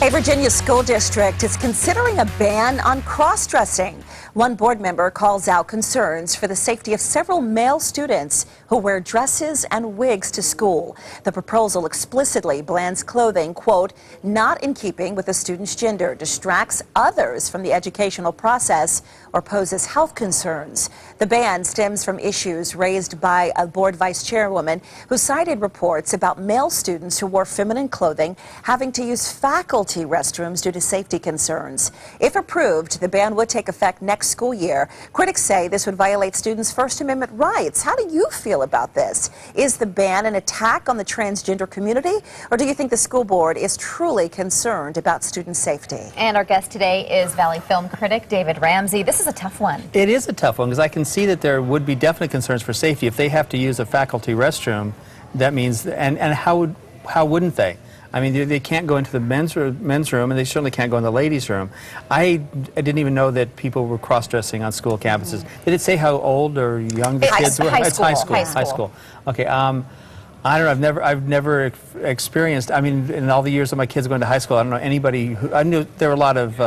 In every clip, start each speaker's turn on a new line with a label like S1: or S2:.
S1: A Virginia school district is considering a ban on cross-dressing. One board member calls out concerns for the safety of several male students who wear dresses and wigs to school. The proposal explicitly bans clothing, quote, not in keeping with the student's gender, distracts others from the educational process, or poses health concerns. The ban stems from issues raised by a board vice chairwoman who cited reports about male students who wore feminine clothing having to use faculty restrooms due to safety concerns. If approved, the ban would take effect next school year. Critics say this would violate students' First Amendment rights. How do you feel about this? Is the ban an attack on the transgender community, or do you think the school board is truly concerned about student safety?
S2: And our guest today is Valley film critic David Ramsey. This is a tough one.
S3: It is a tough one because I can see that there would be definite concerns for safety. If they have to use a faculty restroom, that means, and how wouldn't they? I mean, they can't go into the men's room, and they certainly can't go in the ladies' room. I didn't even know that people were cross-dressing on school campuses. Did it say how old or young the kids were?
S2: High
S3: It's
S2: school.
S3: high school. Okay. I don't know. I've never experienced. I mean, in all the years of my kids going to high school, I don't know anybody who. I knew there were a lot of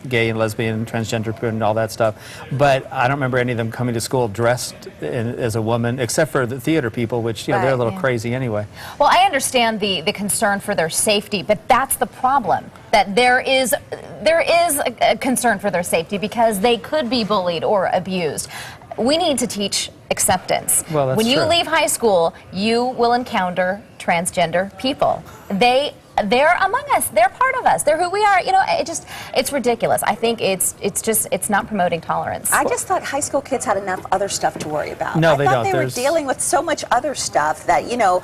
S3: gay and lesbian, and transgender people and all that stuff, but I don't remember any of them coming to school dressed as a woman, except for the theater people, which they're a little crazy anyway.
S2: Well, I understand the concern for their safety, but that's the problem. That there is a concern for their safety because they could be bullied or abused. We need to teach acceptance.
S3: Well, that's
S2: when you
S3: true.
S2: leave high school, you will encounter transgender people. They're among us. They're part of us. They're who we are. You know, it's ridiculous. I think it's not promoting tolerance.
S1: I just thought high school kids had enough other stuff to worry about.
S3: No, they don't.
S1: I thought they were dealing with so much other stuff that, you know,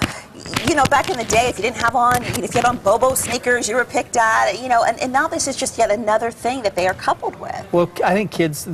S1: back in the day, if you didn't have on, if you had on Bobo sneakers, you were picked at, and now this is just yet another thing that they are coupled with.
S3: Well, I think kids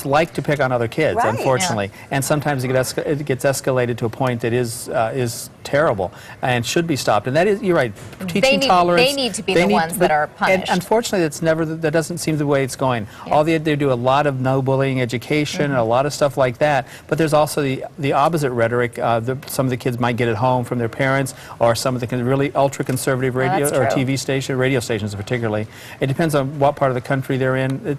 S3: like to pick on other kids,
S1: Right.
S3: Unfortunately, and sometimes it gets escalated to a point that is terrible and should be stopped. And that is, you're right, teaching tolerance.
S2: They need to be the ones that are punished.
S3: And unfortunately, that doesn't seem the way it's going. Yeah. They do a lot of no bullying education, and a lot of stuff like that. But there's also the opposite rhetoric. Some of the kids might get it home from their parents, or some of the really ultra-conservative radio or TV radio stations particularly. It depends on what part of the country they're in.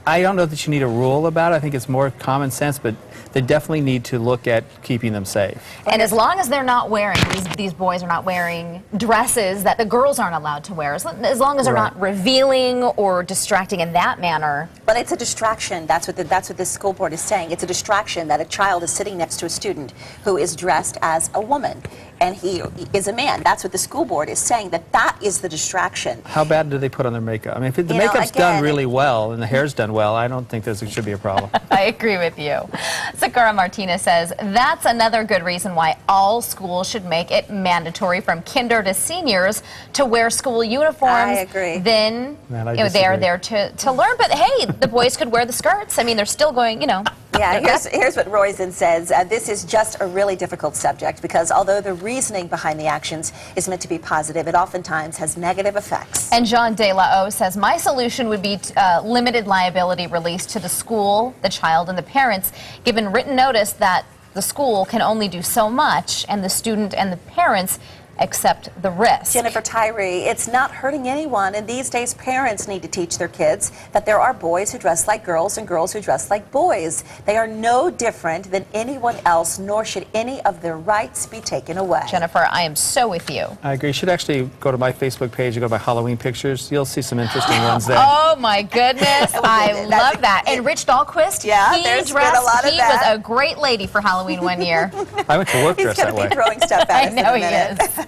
S3: I don't know that you need a rule about it. I think it's more common sense, but they definitely need to look at keeping them safe.
S2: And as long as they're not wearing, these boys are not wearing dresses that the girls aren't allowed to wear, as long as they're not revealing or distracting in that manner.
S1: But it's a distraction. That's what this school board is saying. It's a distraction that a child is sitting next to a student who is dressed as a woman, and he is a man. That's what the school board is saying, that is the distraction.
S3: How bad do they put on their makeup? I mean, if the makeup's done really well and the hair's done well, I don't think there should be a problem.
S2: I agree with you. Sakura Martinez says, that's another good reason why all schools should make it mandatory from kinder to seniors to wear school uniforms.
S1: I agree.
S2: Then they are there to learn. But hey, the boys could wear the skirts. I mean, they're still going,
S1: Yeah, here's what Royzen says. This is just a really difficult subject because although the reasoning behind the actions is meant to be positive, it oftentimes has negative effects.
S2: And John De La O says, my solution would be limited liability release to the school, the child, and the parents, given written notice that the school can only do so much, and the student and the parents accept the risk.
S1: Jennifer Tyree, it's not hurting anyone, and these days parents need to teach their kids that there are boys who dress like girls and girls who dress like boys. They are no different than anyone else, nor should any of their rights be taken away.
S2: Jennifer, I am so with you.
S3: I agree. You should actually go to my Facebook page and go to my Halloween pictures. You'll see some interesting ones there.
S2: Oh my goodness, I love that. And Rich Dahlquist, he was a great lady for Halloween one year.
S3: I went to work dressed that way.
S1: He's going to be throwing stuff at us
S2: I know
S1: in a minute.
S2: he is.